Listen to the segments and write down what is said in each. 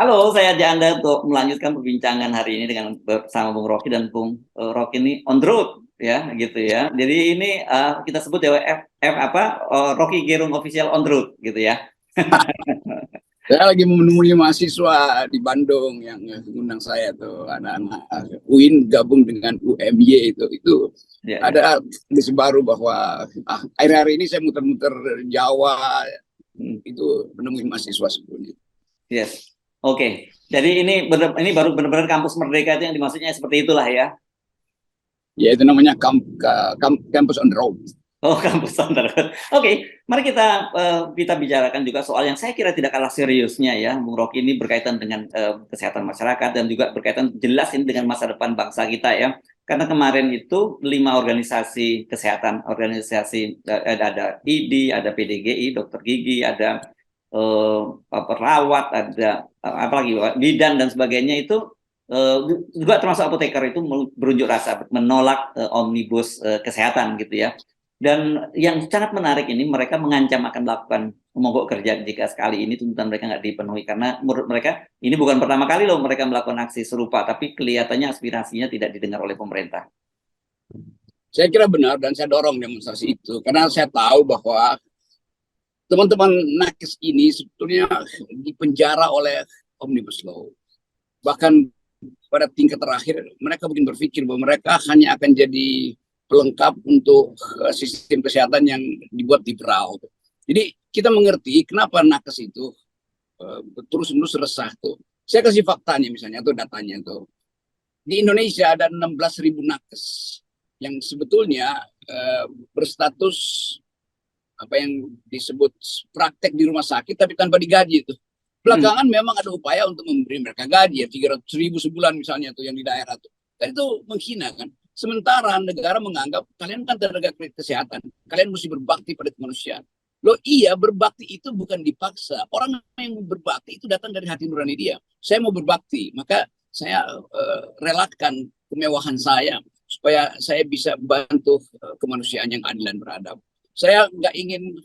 Halo, saya ajak Anda untuk melanjutkan perbincangan hari ini dengan bersama Bung Rocky dan Bung Rocky ini on the road ya, gitu ya. Jadi ini kita sebut ya F apa Rocky Gerung Official on the road gitu ya. Saya lagi menemui mahasiswa di Bandung yang mengundang saya tuh anak-anak UIN gabung dengan UMY itu Ya, ya. ada kondisi baru bahwa akhir-akhir ini saya muter-muter Jawa Hmm. itu menemui mahasiswa sebelumnya. Yes. Oke. Jadi ini baru benar-benar kampus Merdeka itu yang dimaksudnya seperti itulah ya. Ya itu namanya campus on the road. Oh, kampus standar. Oke, mari kita bicarakan juga soal yang saya kira tidak kalah seriusnya ya, Bung Rocky, ini berkaitan dengan kesehatan masyarakat dan juga berkaitan jelas ini dengan masa depan bangsa kita ya. Karena kemarin itu 5 organisasi kesehatan, ada ID, ada PDGI, dokter gigi, ada perawat, ada apalagi bidan dan sebagainya itu juga termasuk apoteker itu berunjuk rasa menolak omnibus kesehatan gitu ya. Dan yang sangat menarik ini mereka mengancam akan melakukan mogok kerja jika sekali ini tuntutan mereka nggak dipenuhi, karena menurut mereka ini bukan pertama kali loh mereka melakukan aksi serupa, tapi kelihatannya aspirasinya tidak didengar oleh pemerintah. Saya kira benar dan saya dorong demonstrasi itu karena saya tahu bahwa teman-teman nakes ini sebetulnya dipenjara oleh Omnibus Law. Bahkan pada tingkat terakhir mereka mungkin berpikir bahwa mereka hanya akan jadi pelengkap untuk sistem kesehatan yang dibuat liberal. Jadi kita mengerti kenapa nakes itu terus-menerus resah tuh. Saya kasih faktanya misalnya atau datanya tuh. Di Indonesia ada 16.000 nakes yang sebetulnya berstatus apa yang disebut praktek di rumah sakit tapi tanpa digaji itu. Belakangan memang ada upaya untuk memberi mereka gaji ya 300.000 sebulan misalnya tuh yang di daerah tuh. Dan itu menghina kan. Sementara negara menganggap kalian kan tenaga kesehatan, kalian mesti berbakti pada kemanusiaan. Loh iya, berbakti itu bukan dipaksa. Orang yang berbakti itu datang dari hati nurani dia. Saya mau berbakti, maka saya relakan kemewahan saya supaya saya bisa bantu kemanusiaan yang adil dan beradab. Saya nggak ingin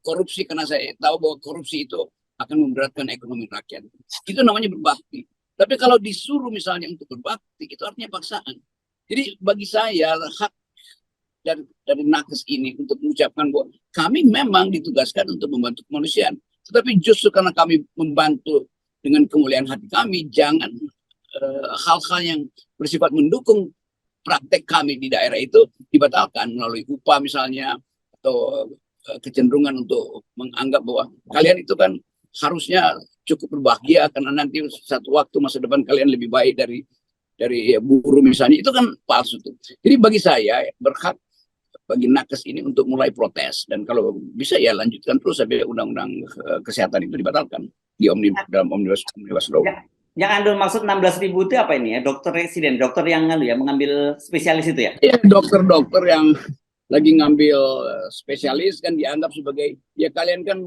korupsi karena saya tahu bahwa korupsi itu akan memberatkan ekonomi rakyat. Itu namanya berbakti. Tapi kalau disuruh misalnya untuk berbakti, itu artinya paksaan. Jadi bagi saya hak dari nakes ini untuk mengucapkan bahwa kami memang ditugaskan untuk membantu kemanusiaan. Tetapi justru karena kami membantu dengan kemuliaan hati kami, jangan hal-hal yang bersifat mendukung praktek kami di daerah itu dibatalkan melalui upah misalnya atau kecenderungan untuk menganggap bahwa kalian itu kan harusnya cukup berbahagia karena nanti satu waktu masa depan kalian lebih baik dari buruh misalnya, itu kan palsu tuh. Jadi bagi saya berhak bagi nakes ini untuk mulai protes dan kalau bisa ya lanjutkan terus sampai undang-undang kesehatan itu dibatalkan di dalam omnibus law. Ya, yang Anda maksud 16.000 itu apa ini ya? Dokter residen, dokter yang ya mengambil spesialis itu ya? Ya, dokter-dokter yang lagi ngambil spesialis kan dianggap sebagai ya kalian kan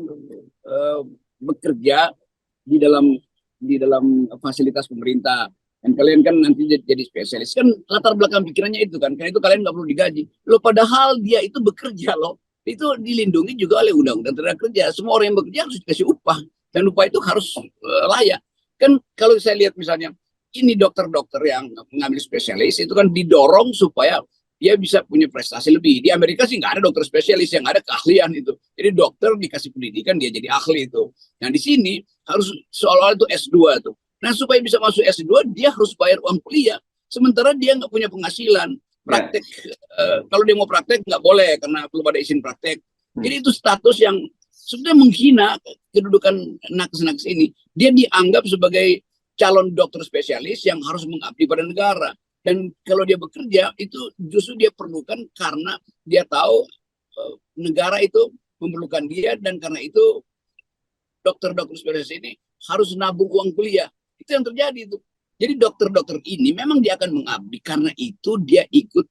bekerja di dalam fasilitas pemerintah dan kalian kan nanti jadi spesialis kan latar belakang pikirannya itu kan karena itu kalian nggak perlu digaji lo padahal dia itu bekerja loh itu dilindungi juga oleh undang-undang tenaga kerja semua orang yang bekerja harus dikasih upah dan upah itu harus layak kan kalau saya lihat misalnya ini dokter-dokter yang mengambil spesialis itu kan didorong supaya dia bisa punya prestasi lebih. Di Amerika sih nggak ada dokter spesialis, yang ada keahlian itu. Jadi dokter dikasih pendidikan, dia jadi ahli itu. Nah di sini harus seolah-olah itu S2 tuh. Nah supaya bisa masuk S2, dia harus bayar uang kuliah. Sementara dia nggak punya penghasilan. Ya. Praktek, kalau dia mau praktek nggak boleh karena belum ada izin praktek. Jadi itu status yang sebenarnya menghina kedudukan nakes-nakes ini. Dia dianggap sebagai calon dokter spesialis yang harus mengabdi pada negara. Dan kalau dia bekerja itu justru dia perlukan karena dia tahu negara itu memerlukan dia dan karena itu dokter-dokter spesialis ini harus nabung uang kuliah. Itu yang terjadi itu. Jadi dokter-dokter ini memang dia akan mengabdi karena itu dia ikut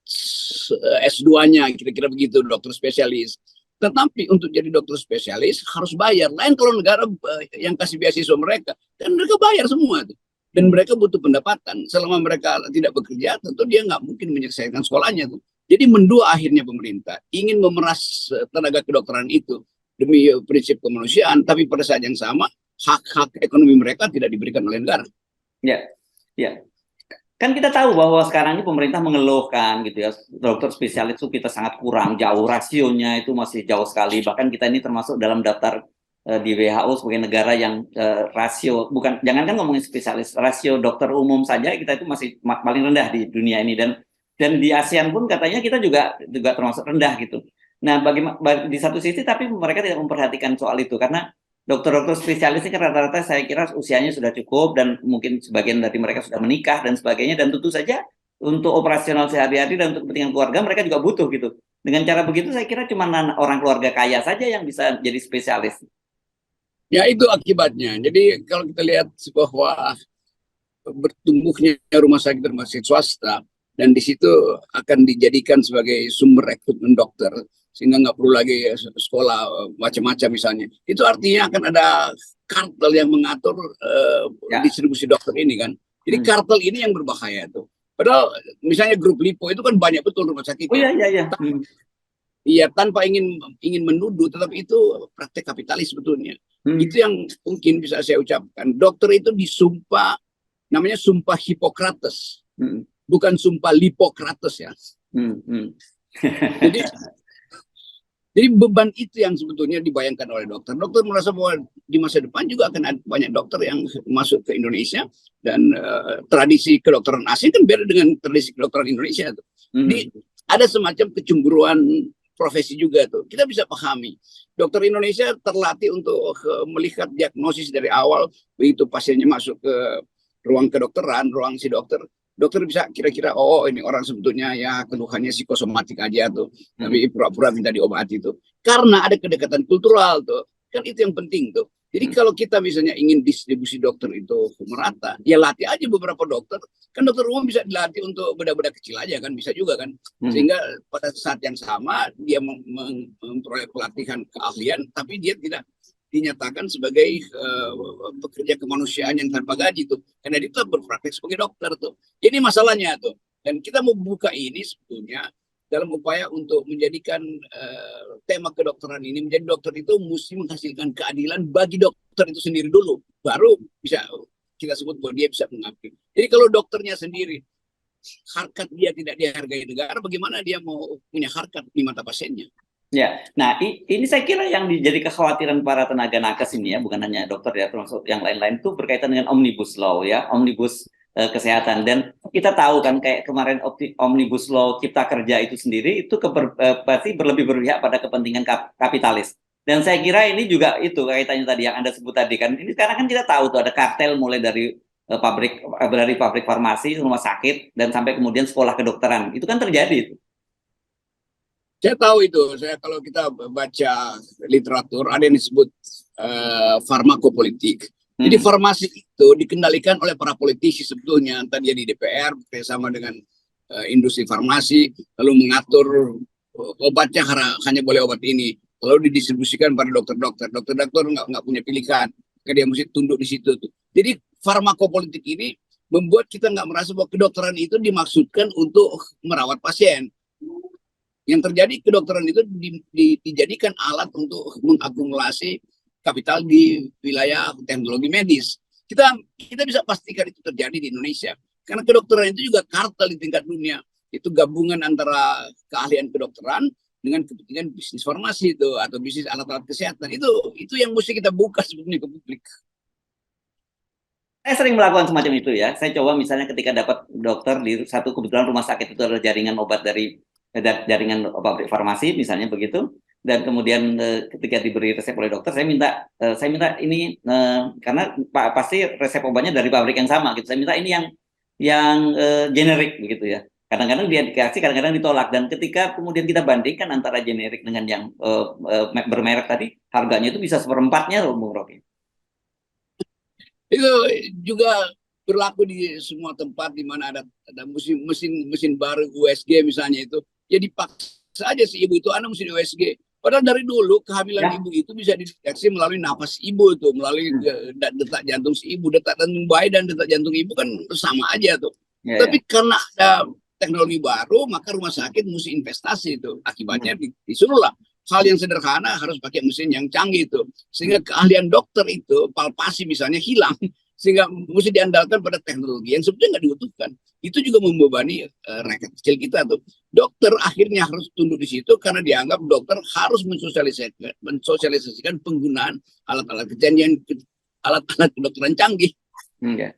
S2-nya kira-kira begitu dokter spesialis. Tetapi untuk jadi dokter spesialis harus bayar. Lain kalau negara yang kasih beasiswa mereka dan mereka bayar semua itu. Dan mereka butuh pendapatan. Selama mereka tidak bekerja, tentu dia nggak mungkin menyelesaikan sekolahnya tuh. Jadi mendua akhirnya pemerintah ingin memeras tenaga kedokteran itu demi prinsip kemanusiaan, tapi pada saat yang sama hak-hak ekonomi mereka tidak diberikan oleh negara. Ya, ya. Kan kita tahu bahwa sekarang ini pemerintah mengeluhkan gitu ya, dokter spesialis itu kita sangat kurang, jauh rasionya itu masih jauh sekali. Bahkan kita ini termasuk dalam daftar di WHO sebagai negara yang rasio, bukan, jangankan ngomongin spesialis, rasio dokter umum saja kita itu masih paling rendah di dunia ini, dan di ASEAN pun katanya kita juga termasuk rendah gitu. Nah, di satu sisi tapi mereka tidak memperhatikan soal itu karena dokter-dokter spesialis ini kan rata-rata saya kira usianya sudah cukup dan mungkin sebagian dari mereka sudah menikah dan sebagainya, dan tentu saja untuk operasional sehari-hari dan untuk kepentingan keluarga mereka juga butuh gitu. Dengan cara begitu saya kira cuma orang keluarga kaya saja yang bisa jadi spesialis. Ya itu akibatnya. Jadi kalau kita lihat bahwa bertumbuhnya rumah sakit swasta dan di situ akan dijadikan sebagai sumber rekrutmen dokter sehingga nggak perlu lagi sekolah macam-macam misalnya, itu artinya akan ada kartel yang mengatur distribusi dokter ini kan. Jadi kartel ini yang berbahaya tuh. Padahal misalnya grup Lipo itu kan banyak betul rumah sakit. Oh iya iya iya. Iya, tanpa ingin menuduh, tetapi itu praktek kapitalis sebetulnya. Itu yang mungkin bisa saya ucapkan. Dokter itu disumpah, namanya sumpah Hippocrates, bukan sumpah Lipokrates ya. Jadi beban itu yang sebetulnya dibayangkan oleh dokter. Dokter merasa bahwa di masa depan juga akan ada banyak dokter yang masuk ke Indonesia, dan tradisi kedokteran asing kan beda dengan tradisi kedokteran Indonesia. Jadi ada semacam kecemburuan profesi juga tuh. Kita bisa pahami. Dokter Indonesia terlatih untuk melihat diagnosis dari awal, begitu pasiennya masuk ke ruang kedokteran, ruang si dokter bisa kira-kira, oh ini orang sebetulnya ya keluhannya psikosomatik aja tuh, tapi pura-pura minta diobati tuh. Karena ada kedekatan kultural tuh. Kan itu yang penting tuh. Jadi kalau kita misalnya ingin distribusi dokter itu merata, ya latih aja beberapa dokter. Kan dokter umum bisa dilatih untuk beda-beda kecil aja kan, bisa juga kan. Sehingga pada saat yang sama dia memperoleh pelatihan keahlian, tapi dia tidak dinyatakan sebagai pekerja kemanusiaan yang tanpa gaji tuh, karena dia tetap berpraktek sebagai dokter tuh. Ini masalahnya tuh, dan kita mau buka ini sebetulnya dalam upaya untuk menjadikan tema kedokteran ini menjadi dokter itu mesti menghasilkan keadilan bagi dokter itu sendiri dulu, baru bisa kita sebut bahwa dia bisa mengabdi. Jadi kalau dokternya sendiri harkat dia tidak dihargai negara, bagaimana dia mau punya harkat di mata pasiennya? Ya, nah ini saya kira yang menjadi kekhawatiran para tenaga nakes ini ya, bukan hanya dokter ya, termasuk yang lain-lain itu berkaitan dengan omnibus law ya, omnibus kesehatan. Dan kita tahu kan kayak kemarin omnibus law cipta kerja itu sendiri itu pasti lebih berpihak pada kepentingan kapitalis. Dan saya kira ini juga itu kaitannya tadi yang Anda sebut tadi kan. Ini karena kan kita tahu tuh ada kartel mulai dari pabrik farmasi, rumah sakit, dan sampai kemudian sekolah kedokteran. Itu kan terjadi. Saya tahu itu. Kalau kita baca literatur ada yang disebut farmakopolitik. Jadi farmasi itu dikendalikan oleh para politisi sebetulnya. Entah dia di DPR bersama dengan industri farmasi, lalu mengatur obatnya hanya boleh obat ini, lalu didistribusikan pada dokter-dokter. Dokter-dokter nggak punya pilihan, dia mesti tunduk di situ tuh. Jadi farmakopolitik ini membuat kita nggak merasa bahwa kedokteran itu dimaksudkan untuk merawat pasien. Yang terjadi kedokteran itu dijadikan alat untuk mengakumulasi kapital di wilayah teknologi medis. Kita bisa pastikan itu terjadi di Indonesia. Karena kedokteran itu juga kartel di tingkat dunia. Itu gabungan antara keahlian kedokteran dengan kepentingan bisnis farmasi itu atau bisnis alat-alat kesehatan. Itu yang mesti kita buka sebetulnya ke publik. Saya sering melakukan semacam itu ya. Saya coba misalnya ketika dapat dokter di satu kebetulan rumah sakit itu adalah jaringan obat dari jaringan pabrik farmasi misalnya begitu, dan kemudian ketika diberi resep oleh dokter saya minta ini karena pasti resep obatnya dari pabrik yang sama gitu, saya minta ini yang generik begitu ya. Kadang-kadang dia dikasih, kadang-kadang ditolak, dan ketika kemudian kita bandingkan antara generik dengan yang bermerek tadi, harganya itu bisa seperempatnya loh Bung Rocky. Itu juga berlaku di semua tempat di mana ada mesin baru USG misalnya itu. Ya dipaksa aja si ibu itu anak mesti di USG. Padahal dari dulu kehamilan ibu itu bisa dideteksi melalui nafas ibu tuh, melalui detak jantung si ibu, detak jantung bayi dan detak jantung ibu kan sama aja tuh. Tapi karena ada teknologi baru, maka rumah sakit mesti investasi itu. Akibatnya disuruhlah hal yang sederhana harus pakai mesin yang canggih itu, sehingga keahlian dokter itu palpasi misalnya hilang, sehingga mesti diandalkan pada teknologi yang sebetulnya nggak dibutuhkan. Itu juga membebani rakyat kecil kita tuh. Dokter akhirnya harus tunduk di situ karena dianggap dokter harus mensosialisasikan penggunaan alat-alat kejadian, alat-alat kedokteran canggih. Enggak.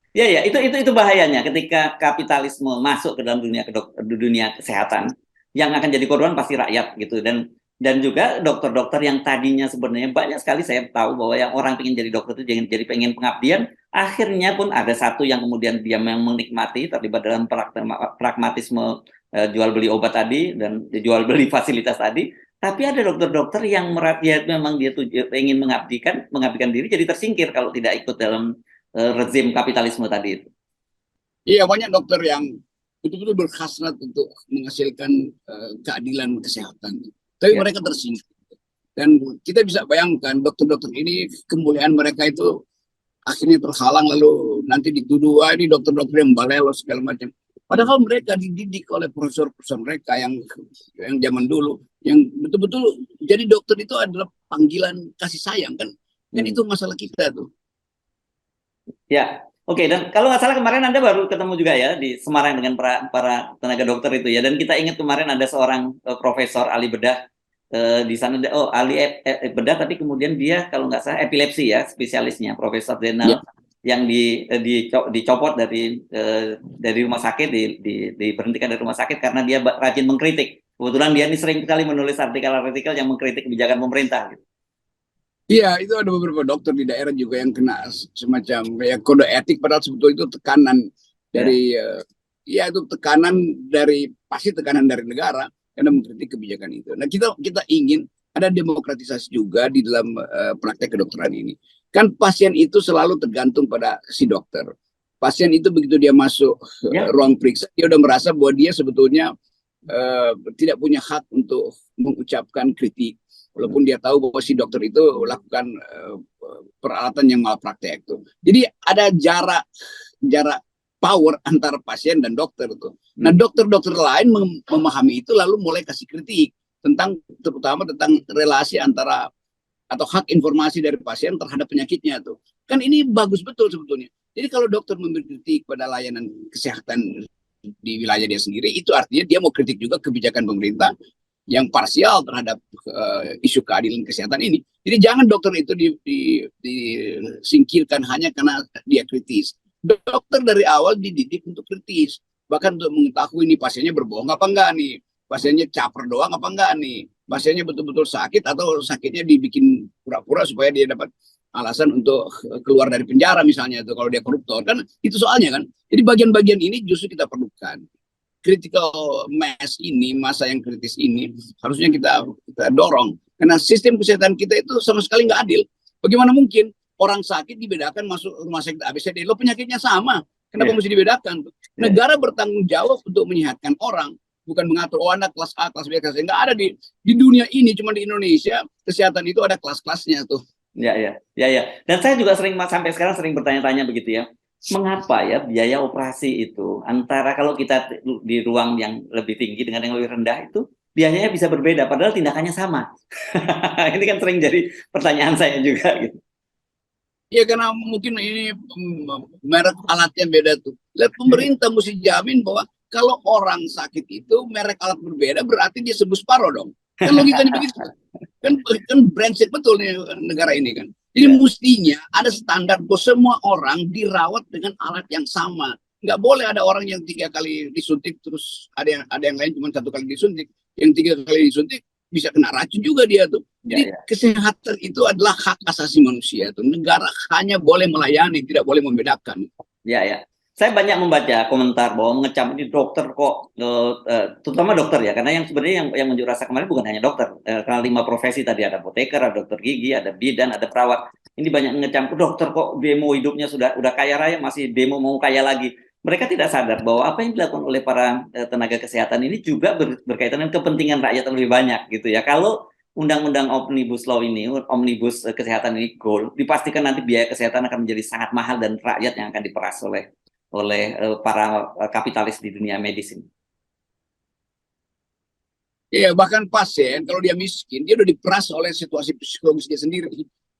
Ya, ya, itu bahayanya ketika kapitalisme masuk ke dalam dunia kesehatan, yang akan jadi korban pasti rakyat gitu. Dan juga dokter-dokter yang tadinya sebenarnya banyak sekali saya tahu bahwa yang orang pengen jadi dokter itu jadi pengen pengabdian, akhirnya pun ada satu yang kemudian dia memang menikmati terlibat dalam pragmatisme jual beli obat tadi dan jual beli fasilitas tadi. Tapi ada dokter-dokter yang ya, memang dia tuh ingin mengabdikan diri jadi tersingkir kalau tidak ikut dalam rezim kapitalisme tadi itu. Iya, banyak dokter yang betul-betul berkhasrat untuk menghasilkan keadilan kesehatan. Tapi Ya. mereka tersingkir. Dan kita bisa bayangkan dokter-dokter ini kemuliaan mereka itu akhirnya terhalang lalu nanti dituduh, wah ini dokter-dokter yang balelo segala macam. Padahal mereka dididik oleh profesor-profesor mereka yang zaman dulu, yang betul-betul jadi dokter itu adalah panggilan kasih sayang kan. Dan itu masalah kita tuh. Ya, oke. Dan kalau nggak salah kemarin Anda baru ketemu juga ya di Semarang dengan para tenaga dokter itu ya. Dan kita ingat kemarin ada seorang Profesor ahli bedah di sana. Oh, ahli bedah, tapi kemudian dia kalau nggak salah epilepsi ya, spesialisnya Profesor Ya. Denal yang dicopot dari rumah sakit, diberhentikan dari rumah sakit karena dia rajin mengkritik. Kebetulan dia ini sering sekali menulis artikel-artikel yang mengkritik kebijakan pemerintah. Gitu. Iya, itu ada beberapa dokter di daerah juga yang kena semacam ya kode etik, padahal sebetulnya itu tekanan dari ya itu tekanan dari pasti tekanan dari negara karena mengkritik kebijakan itu. Nah, kita ingin ada demokratisasi juga di dalam praktek kedokteran ini. Kan pasien itu selalu tergantung pada si dokter. Pasien itu begitu dia masuk ruang periksa, dia udah merasa bahwa dia sebetulnya tidak punya hak untuk mengucapkan kritik. Walaupun dia tahu bahwa si dokter itu lakukan peralatan yang malpraktek itu. Jadi ada jarak power antara pasien dan dokter itu. Nah, dokter-dokter lain memahami itu lalu mulai kasih kritik terutama tentang relasi antara atau hak informasi dari pasien terhadap penyakitnya tuh. Kan ini bagus betul sebetulnya. Jadi kalau dokter memberi kritik pada layanan kesehatan di wilayah dia sendiri, itu artinya dia mau kritik juga kebijakan pemerintah yang parsial terhadap isu keadilan kesehatan ini. Jadi jangan dokter itu disingkirkan hanya karena dia kritis. Dokter dari awal dididik untuk kritis, bahkan untuk mengetahui nih pasiennya berbohong apa enggak nih, pasiennya caper doang apa enggak nih, pasiennya betul-betul sakit atau sakitnya dibikin pura-pura supaya dia dapat alasan untuk keluar dari penjara misalnya itu kalau dia koruptor kan itu soalnya kan. Jadi bagian-bagian ini justru kita perlukan. Critical mass ini, masa yang kritis ini harusnya kita dorong karena sistem kesehatan kita itu sama sekali nggak adil. Bagaimana mungkin orang sakit dibedakan masuk rumah sakit ABCD, lo penyakitnya sama, kenapa mesti dibedakan? Negara bertanggung jawab untuk menyehatkan orang, bukan mengatur oh anak kelas A, kelas B, kelas C. Nggak ada di dunia ini, cuma di Indonesia kesehatan itu ada kelas-kelasnya tuh. Ya. Dan saya juga sampai sekarang sering bertanya-tanya begitu ya. Mengapa ya biaya operasi itu antara kalau kita di ruang yang lebih tinggi dengan yang lebih rendah itu biayanya bisa berbeda padahal tindakannya sama. Ini kan sering jadi pertanyaan saya juga gitu. Ya karena mungkin ini merek alatnya beda tuh. Lihat pemerintah mesti jamin bahwa kalau orang sakit itu merek alat berbeda berarti dia sebut separuh dong. Kan logikanya begitu. Kan brengsek betul nih negara ini kan. Jadi mestinya ada standar bahwa semua orang dirawat dengan alat yang sama. Nggak boleh ada orang yang 3 kali disuntik terus ada yang lain cuma 1 kali disuntik. Yang 3 kali disuntik bisa kena racun juga dia tuh. Jadi kesehatan itu adalah hak asasi manusia tuh. Negara hanya boleh melayani, tidak boleh membedakan. Ya. Saya banyak membaca komentar bahwa mengecam ini dokter kok, terutama dokter ya, karena yang sebenarnya yang menjuk rasa kemarin bukan hanya dokter, karena 5 profesi tadi ada apoteker, ada dokter gigi, ada bidan, ada perawat. Ini banyak mengecam dokter kok demo hidupnya udah kaya raya masih demo mau kaya lagi. Mereka tidak sadar bahwa apa yang dilakukan oleh para tenaga kesehatan ini juga berkaitan dengan kepentingan rakyat yang lebih banyak gitu ya. Kalau Undang-Undang Omnibus Law ini, Omnibus Kesehatan ini goal, dipastikan nanti biaya kesehatan akan menjadi sangat mahal dan rakyat yang akan diperas oleh para kapitalis di dunia medis ini. Iya, bahkan pasien kalau dia miskin, dia udah diperas oleh situasi psikologis dia sendiri.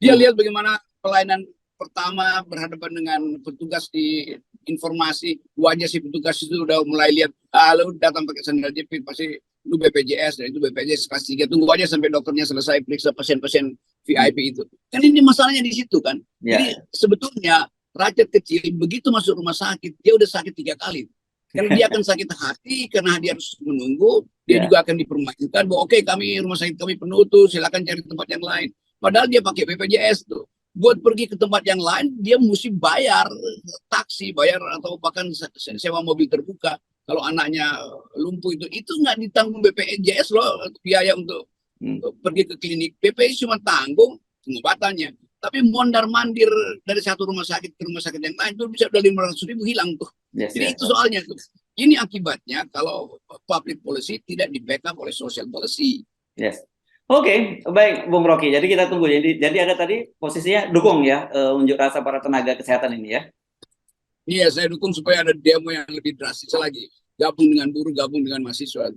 Dia lihat bagaimana pelayanan pertama berhadapan dengan petugas di informasi, wajah si petugas itu udah mulai lihat, lu datang pakai sandal jepit, pasti lu BPJS, dan itu BPJS kelas 3, tunggu aja sampai dokternya selesai periksa pasien-pasien VIP itu. Kan ini masalahnya di situ kan. Jadi sebetulnya rakyat kecil begitu masuk rumah sakit, dia udah sakit 3 kali. Karena dia akan sakit hati, karena dia harus menunggu, dia juga akan dipermainkan bahwa oke, kami rumah sakit kami penuh tuh, silakan cari tempat yang lain. Padahal dia pakai BPJS tuh. Buat pergi ke tempat yang lain, dia mesti bayar taksi, bayar atau bahkan sewa mobil terbuka. Kalau anaknya lumpuh itu nggak ditanggung BPJS loh, biaya untuk pergi ke klinik. BPJS cuma tanggung pengobatannya. Tapi mondar-mandir dari satu rumah sakit ke rumah sakit yang lain itu bisa udah 500.000 hilang tuh. Jadi itu soalnya tuh. Ini akibatnya kalau public policy tidak di backup oleh social policy. Oke, baik Bung Rocky. Jadi kita tunggu. Jadi ada tadi posisinya dukung ya unjuk rasa para tenaga kesehatan ini ya. Iya, saya dukung supaya ada demo yang lebih drastis lagi. Gabung dengan buruh, gabung dengan mahasiswa.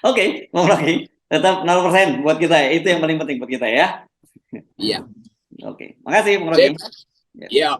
Oke, Bung Rocky. Tetap 0% buat kita ya. Itu yang paling penting buat kita ya. Iya. Oke, makasih Bung Rocky. Iya.